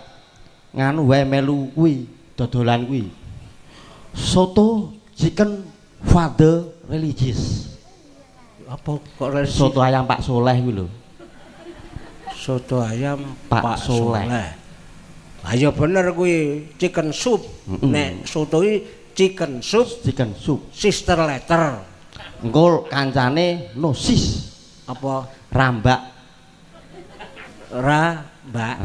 nganu wae melu kuwi dodolan kuwi. Soto chicken father religious. apa kok resi? Soto ayam Pak Soleh kuwi lho. Soto ayam Pak Soleh. Ayo bener kuwi chicken soup. Nek soto iki chicken soup sister letter. Engko kancane nosis Apa rambak Mbak.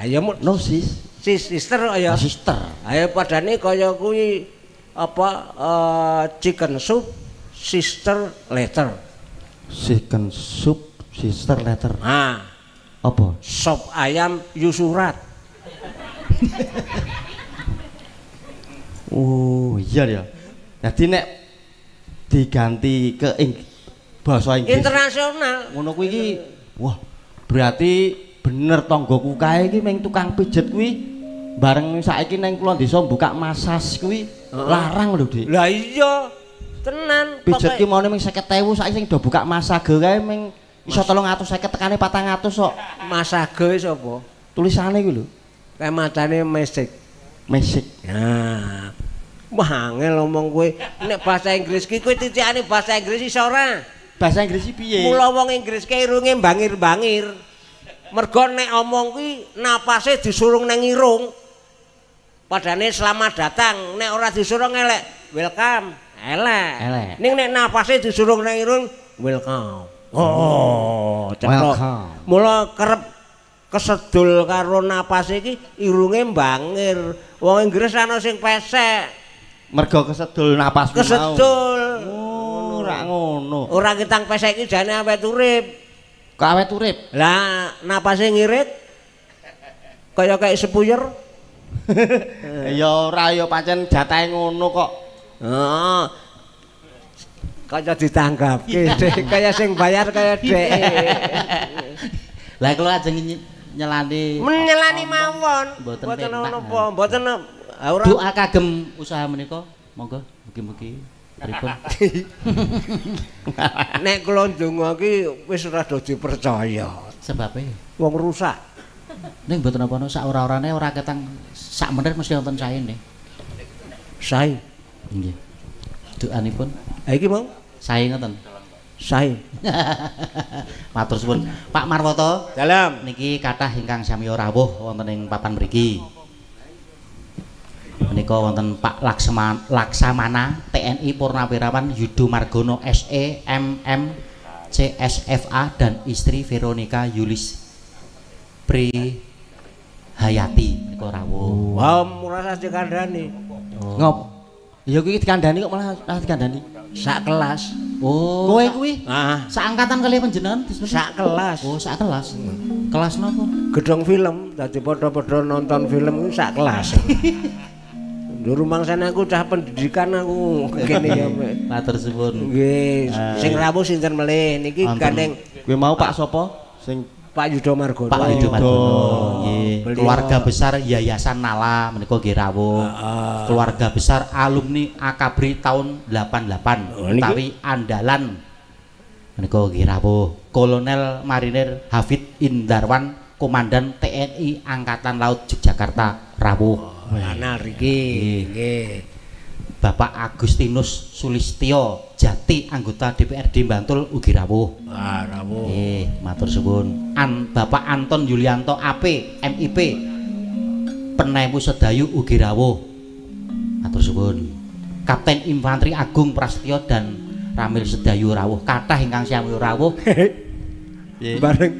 Ayo nosis sister ayo. sister. Ayo padane kaya kuwi apa chicken soup sister letter. Chicken soup sister letter. Nah, Apa? sop ayam yusurat. Oh, iya ya. Jadi nek diganti ke bahasa Inggris Internasional. ngono kuwi iki wah, berarti bener tanggoku kae iki meng tukang pijet kuwi bareng saiki nang kula desa buka masas kuwi larang lho, Dik. Lah iya, tenan. Pijet ki maune meng 50.000 saiki sing do buka masage kae meng iso 350 tekane 400 kok. Masage sapa? Tulisane kuwi lho. Kayak macane mesik. Nah. Wah, angel ngomong kowe. Nek bahasa Inggris ki kowe titikane bahasa Inggris iso ora? Bahasa Inggris iki piye? Mula wong Inggris kae irunge bangir-bangir. Mergo nek omong kuwi napase disurung nang irung. Padane selamat datang, nek ora disuruh elek, welcome, elek. Ning nek napase disuruh nang irung, welcome. Oh, cetok. Mula kerep kesedul karo napase iki irunge mbangir. Wong Inggris ana sing pesek. Mergo kesedul napasmu mau. Kesedul. Oh, ora ngono. Ora kitang pesek iki jane awet urip. Kok awet urip? Lah, napase ngirit. Kaya sepuyer. Ya ora ya pancen jatahe ngono kok. Heeh. Kaya ditanggapke, kaya sing bayar kaya dhek. Lah kula ajeng nyelani mawon. Mboten napa, mboten ora. Doa kagem usaha menika, monggo mugi-mugi pripun. Nek kula ndonga iki wis rada dipercaya. Sebabe Wong rusak. Ning mboten apa-apa sak ora-orane ora ketang sak menit mesti wonten saene. Sae. Nggih. Doanipun. Ha iki mau Sae ngoten. sae. Matur suwun. Pak Marwoto. Dalam. Niki kathah ingkang samya rawuh wonten ing papan mriki. Menika wonten Pak Laksamana TNI Purnawirawan Yudo Margono SE MM CSFA dan istri Veronica Yulis Pri Hayati menika rawuh. Wah, murah dikandani. Ngop. Ya kuwi dikandani kok malah dikandani. Sak kelas. Oh, kowe kuwi? Ah, Seangkatan kali panjenengan? sak kelas. Oh, sak kelas. Kelas napa? Gedung film, dadi padha-padha nonton film kuwi sak kelas. Nduru mangsane aku cah pendidikan aku kene ya, Mek. Matur suwun. Nggih, sing rawuh sinten melih niki gandeng Kuwi mau Pak sapa? Sing Pak Yudo Margono. Pak Yudo Margono. Nggih. Keluarga besar Yayasan Nala menika nggih rawuh. Keluarga besar alumni Akabri tahun 88 utawi andalan menika nggih rawuh. Kolonel Marinir Hafid Indarwan Komandan TNI Angkatan Laut Yogyakarta rawuh. Ana riki. Nggih. Bapak Agustinus Sulistyo Jati anggota DPRD Bantul ugi rawuh. Ah, rawuh. Nggih, matur suwun. Bapak Anton Yulianto AP MIP Penewu Sedayu ugi rawuh. Matur suwun. Kapten Infanteri Agung Prasetyo dan Ramil Sedayu rawuh. Kathah ingkang sami rawuh. Bareng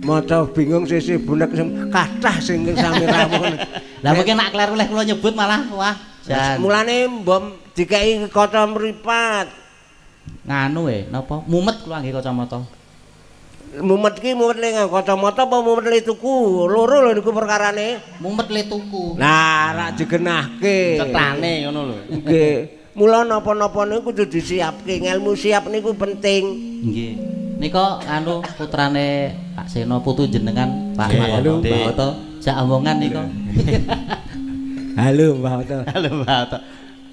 maca bingung sisi bunek sing kathah sing sami rawuh. Lah mungkin nak kleru leh kula nyebut malah wah. Mulane mbom dikai kaca mripat. Nganu napa? Mumet kula nggih kacamata. Mumet ki mumet le kacamata apa mumet le tuku? Loro lho niku perkarane. Mumet le tuku. Nah, rak digenahke. cetane ngono lho. Nggih. Mula napa-napa niku kudu disiapke. Ngelmu siap niku penting. Nggih. Nika anu putrane Pak Seno putu jenengan Pak Halo, Mbak Oto. Jak omongan nika. Halo Mbak Oto. Halo Mbak Oto.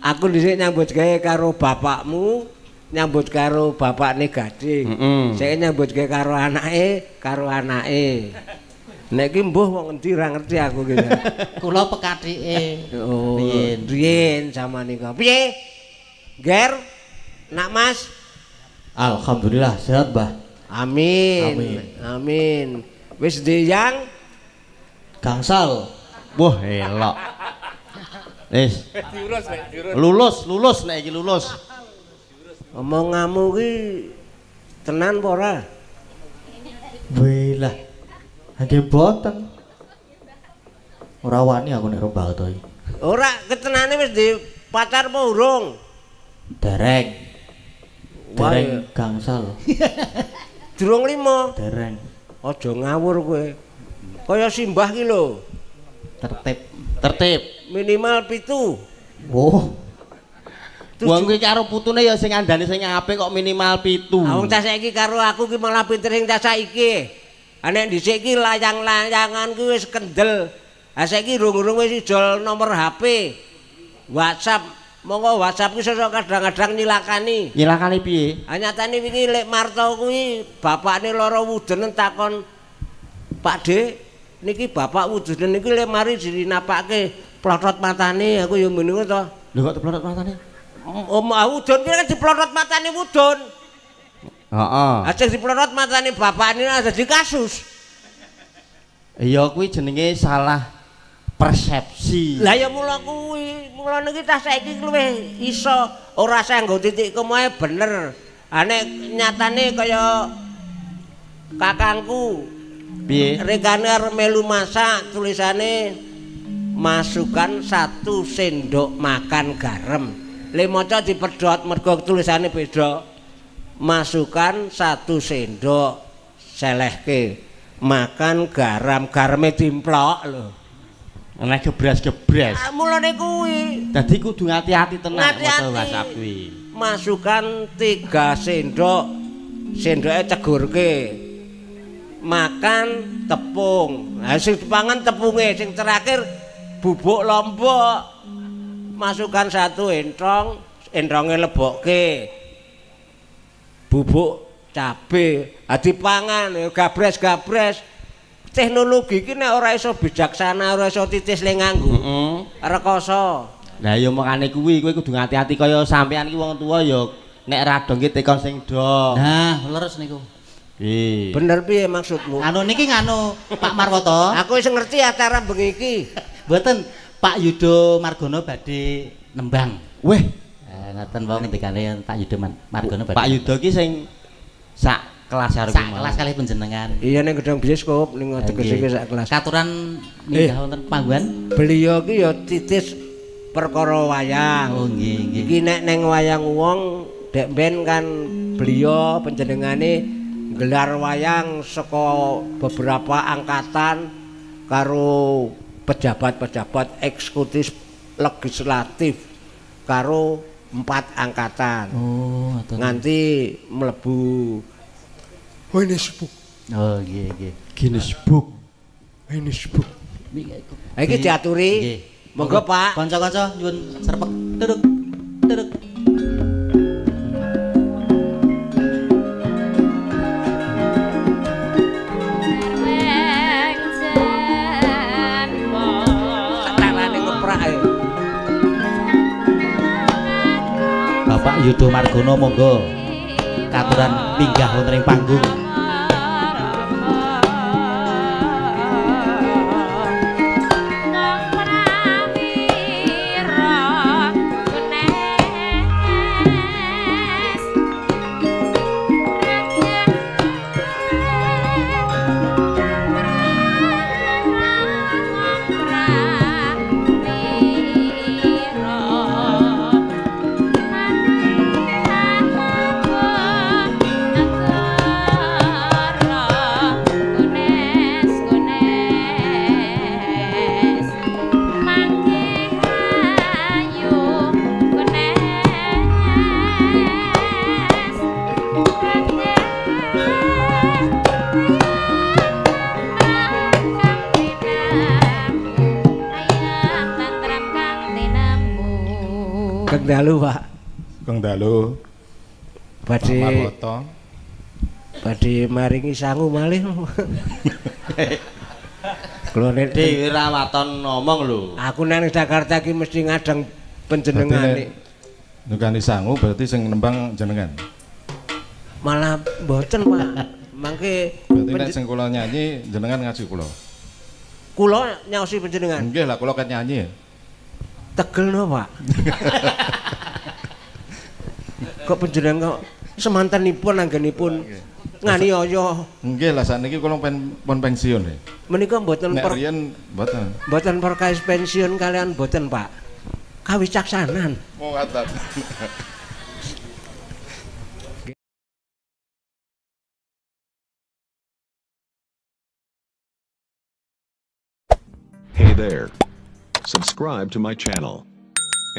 Aku dhisik nyambut gawe karo bapakmu, nyambut karo bapakne Gading. Sik nyambut gawe karo anake. Nek ki mbuh wong endi ra ngerti aku gitu. Kula pekathike. Oh, riyen zaman niku. Piye? Ger? Nak Mas? Alhamdulillah sehat, Mbah. Amin. Wis ndeyang Gangsal. Wah, elok. Wis. Lulus nek iki lulus. Omonganmu ki tenan apa ora? Wih lah. Nggih boten. Ora wani aku nek ro Mbah Oto iki. Ora ketenane wis di pacar apa urung? Dereng. Dereng gangsal. Durung 5. Dereng. Aja ngawur kowe. Kaya simbah ki lho. Tertib. Minimal 7. Oh. Wong kuwi karo putune ya sing andane sing apik kok minimal 7. Wong cah saiki karo aku ki malah pinter sing cah saiki. Nek dhisik ki layang-layangan ki wis kendel. Ha saiki rung-rung wis idol nomor HP. WhatsApp. Monggo WhatsApp ki sesuk kadang-kadang nyilakani. Nyilakani piye? Nyatane wingi lek Marto kuwi bapakne lara wudenen takon Pak De, niki bapak wudenen niki lek mari dinapake plotot matane aku ya meneng to. Lho kok diplotot matane? Wudun ki kan diplotot matane wudun. Heeh. Ajeng diplotot matane bapakne dadi kasus. Ya kuwi jenenge salah persepsi. Lah ya mula kuwi, mula niki tas saiki luwih iso ora sanggo titik komae bener. Nek nyatane kaya kakangku Piye? rekane arep melu masak tulisane masukkan 1 sendok makan garam. Le maca dipedhot mergo tulisane beda. Masukkan 1 sendok selehke makan garam, garame dimplok lho. Nek gebras-gebras. Mulane kuwi. Dadi kudu ngati-ati tenan maca Ngati-ati. WhatsApp kuwi. Masukkan 3 sendok, sendoke cegurke. Makan tepung. Nah, sing dipangan tepunge, sing terakhir bubuk lombok. Masukkan 1 entrong, entronge lebokke. Bubuk cabe, dipangan gabres-gabres. Teknologi iki nek ora iso bijaksana, ora iso titis le nganggo. Rekoso. Lah ya makane kuwi kowe kudu ngati-ati kaya sampean iki wong tuwa ya nek radong ki tekon sing do. Nah, leres niku. Bener piye maksudmu? Anu niki nganu Pak Marwoto. Aku wis ngerti acara bengi iki. Mboten Pak Yudo Margono badhe nembang. Weh, Ngoten wae ngendikane Pak Yudo Margono badhe. Pak Yudo ki sing sak kelas karo sak kelas kali panjenengan. Iya ning gedung bioskop ning tegese sak kelas. Katuran minggah wonten panggonan. Beliau ki ya titis perkara wayang. Oh nggih nggih. Iki nek ning wayang wong dek ben kan beliau panjenengane gelar wayang saka beberapa angkatan karo pejabat-pejabat eksekutif legislatif karo 4 angkatan. Oh, nganti mlebu Guinness Book. Oh, nggih nggih. Guinness Book. Guinness Book. Iki diaturi. Nggih. Monggo Pak. Kanca-kanca nyuwun serpek. Duduk. Duduk. Satarane ngeprak ae. Bapak Yudo Margono monggo katuran minggah wonten ing panggung. Kang dalu, Pak. Kang dalu. Badhe Marwoto. Badhe maringi sangu malih. Kula nek Dewi Rawaton ngomong lho. aku nang Jakarta iki mesti ngadang panjenengane. Nukani sangu berarti sing nembang jenengan. Malah mboten, Pak. Mangke Berarti nek sing kula nyanyi jenengan ngaji kula. kula nyaosi panjenengan. Nggih lah kula kan nyanyi. Tegel no, Pak. Kok panjenengan kok semantenipun anggenipun nganiaya. Nggih lah sakniki kula pun pensiun ya. Menika mboten Nek riyen mboten. mboten perkais pensiun kalian mboten, Pak. Kawicaksanan. Oh ngaten. Hey there. Subscribe to my channel.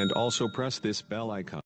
And also press this bell icon.